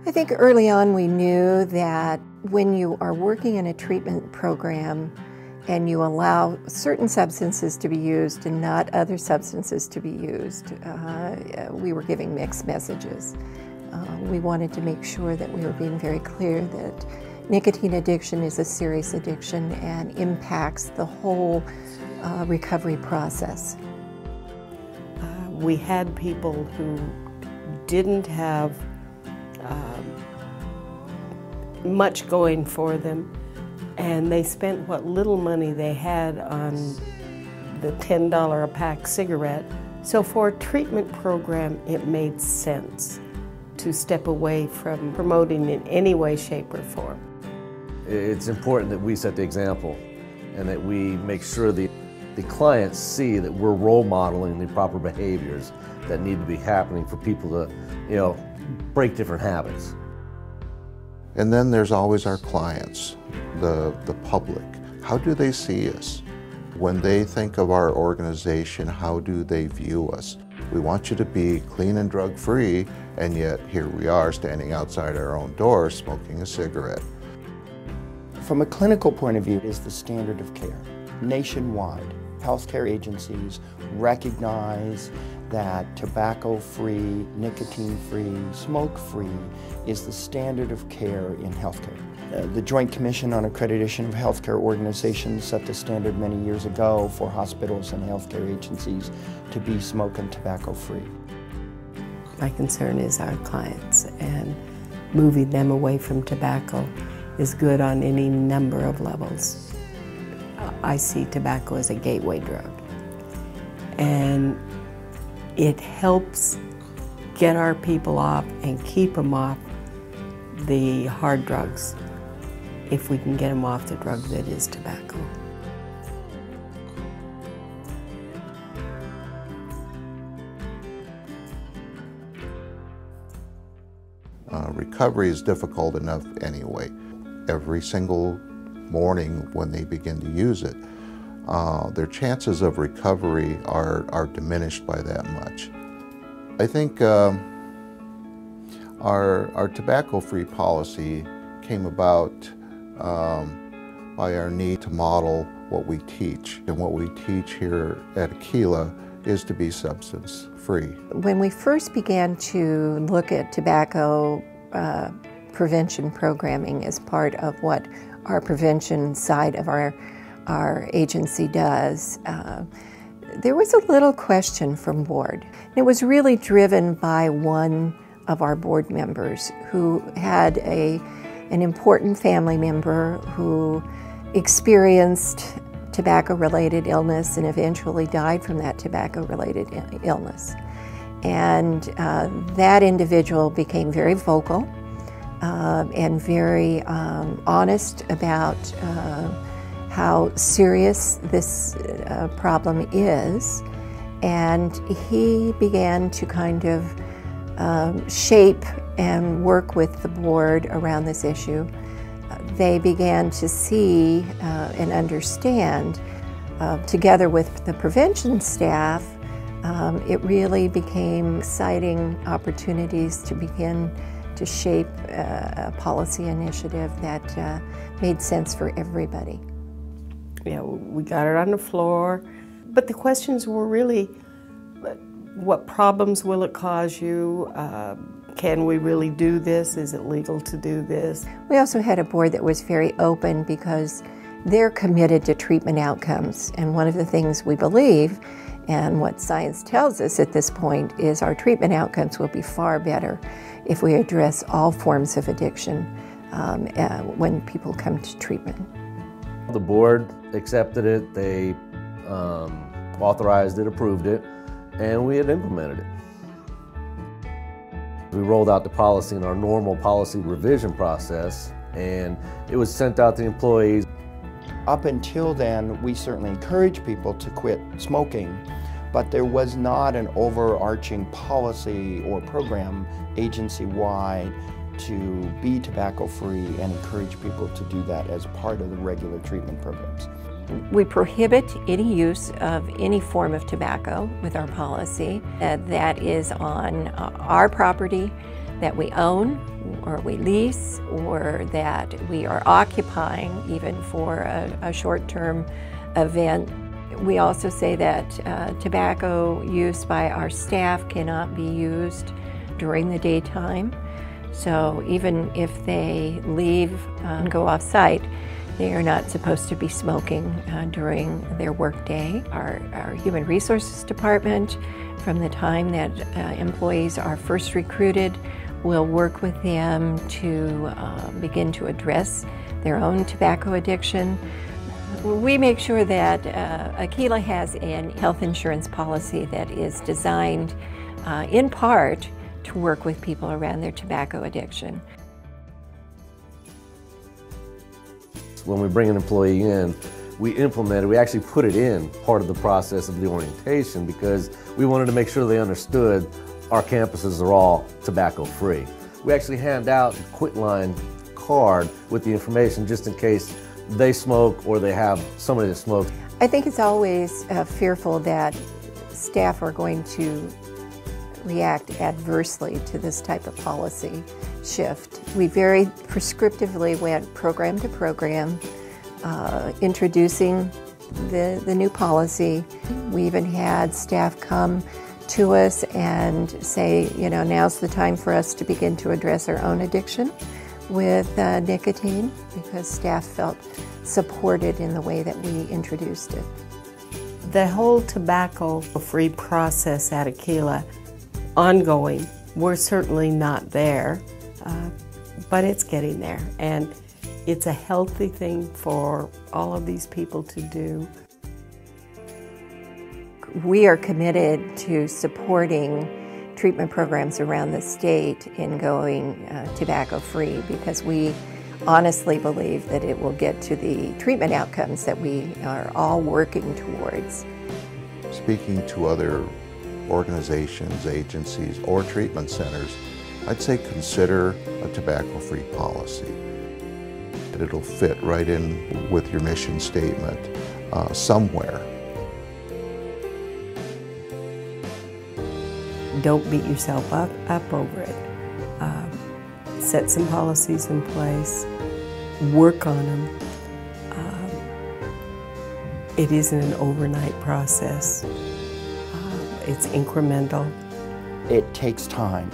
I think early on we knew that when you are working in a treatment program and you allow certain substances to be used and not other substances to be used, we were giving mixed messages. We wanted to make sure that we were being very clear that nicotine addiction is a serious addiction and impacts the whole recovery process. We had people who didn't have much going for them, and they spent what little money they had on the $10 a pack cigarette. So for a treatment program, it made sense to step away from promoting in any way, shape, or form. It's important that we set the example and that we make sure the clients see that we're role modeling the proper behaviors that need to be happening for people to, break different habits. And then there's always our clients, the public. How do they see us? When they think of our organization, how do they view us? We want you to be clean and drug-free, and yet here we are standing outside our own door smoking a cigarette. From a clinical point of view, it is the standard of care. Nationwide, healthcare agencies recognize that tobacco-free, nicotine-free, smoke-free is the standard of care in healthcare. The Joint Commission on Accreditation of Healthcare Organizations set the standard many years ago for hospitals and healthcare agencies to be smoke and tobacco-free. My concern is our clients, and moving them away from tobacco is good on any number of levels. I see tobacco as a gateway drug, and it helps get our people off and keep them off the hard drugs if we can get them off the drug that is tobacco. Recovery is difficult enough anyway. Every single morning when they begin to use it, their chances of recovery are diminished by that much. I think our tobacco-free policy came about by our need to model what we teach. And what we teach here at Akeela is to be substance-free. When we first began to look at tobacco prevention programming as part of what our prevention side of our agency does, there was a little question from board. It was really driven by one of our board members who had an important family member who experienced tobacco-related illness and eventually died from that tobacco-related illness. And that individual became very vocal and very honest about how serious this problem is, and he began to kind of shape and work with the board around this issue. They began to see and understand, together with the prevention staff, it really became exciting opportunities to begin to shape a policy initiative that made sense for everybody. Yeah, we got it on the floor, but the questions were really, what problems will it cause you? Can we really do this? Is it legal to do this? We also had a board that was very open because they're committed to treatment outcomes, and one of the things we believe, and what science tells us at this point, is our treatment outcomes will be far better if we address all forms of addiction when people come to treatment. The board accepted it, they authorized it, approved it, and we had implemented it. We rolled out the policy in our normal policy revision process, and it was sent out to the employees. Up until then, we certainly encouraged people to quit smoking, but there was not an overarching policy or program agency-wide to be tobacco-free and encourage people to do that as part of the regular treatment programs. We prohibit any use of any form of tobacco with our policy that is on our property, that we own, or we lease, or that we are occupying even for a short-term event. We also say that tobacco use by our staff cannot be used during the daytime. So even if they leave and go off-site, they are not supposed to be smoking during their workday. Our Human Resources Department, from the time that employees are first recruited, will work with them to begin to address their own tobacco addiction. We make sure that Akeela has a health insurance policy that is designed in part to work with people around their tobacco addiction. When we bring an employee in, we actually put it in part of the process of the orientation because we wanted to make sure they understood our campuses are all tobacco free. We actually hand out a quit line card with the information just in case they smoke or they have somebody that smokes. I think it's always fearful that staff are going to react adversely to this type of policy shift. We very prescriptively went program to program, introducing the new policy. We even had staff come to us and say, you know, now's the time for us to begin to address our own addiction with nicotine, because staff felt supported in the way that we introduced it. The whole tobacco-free process at Akeela, ongoing, we're certainly not there, but it's getting there, and it's a healthy thing for all of these people to do. We are committed to supporting treatment programs around the state in going tobacco-free, because we honestly believe that it will get to the treatment outcomes that we are all working towards. Speaking to other organizations, agencies, or treatment centers, I'd say consider a tobacco-free policy. It'll fit right in with your mission statement somewhere. Don't beat yourself up over it. Set some policies in place, work on them. It isn't an overnight process. It's incremental. It takes time.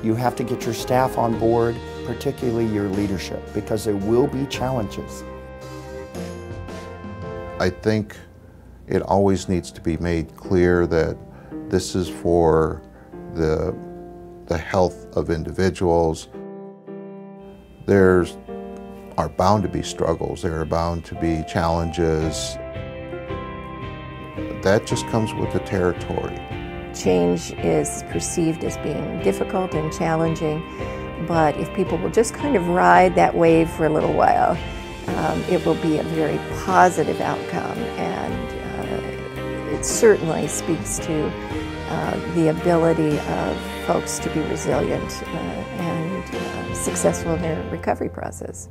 You have to get your staff on board, particularly your leadership, because there will be challenges. I think it always needs to be made clear that this is for the health of individuals. There are bound to be struggles, there are bound to be challenges. That just comes with the territory. Change is perceived as being difficult and challenging, but if people will just kind of ride that wave for a little while, it will be a very positive outcome, and it certainly speaks to the ability of folks to be resilient and successful in their recovery process.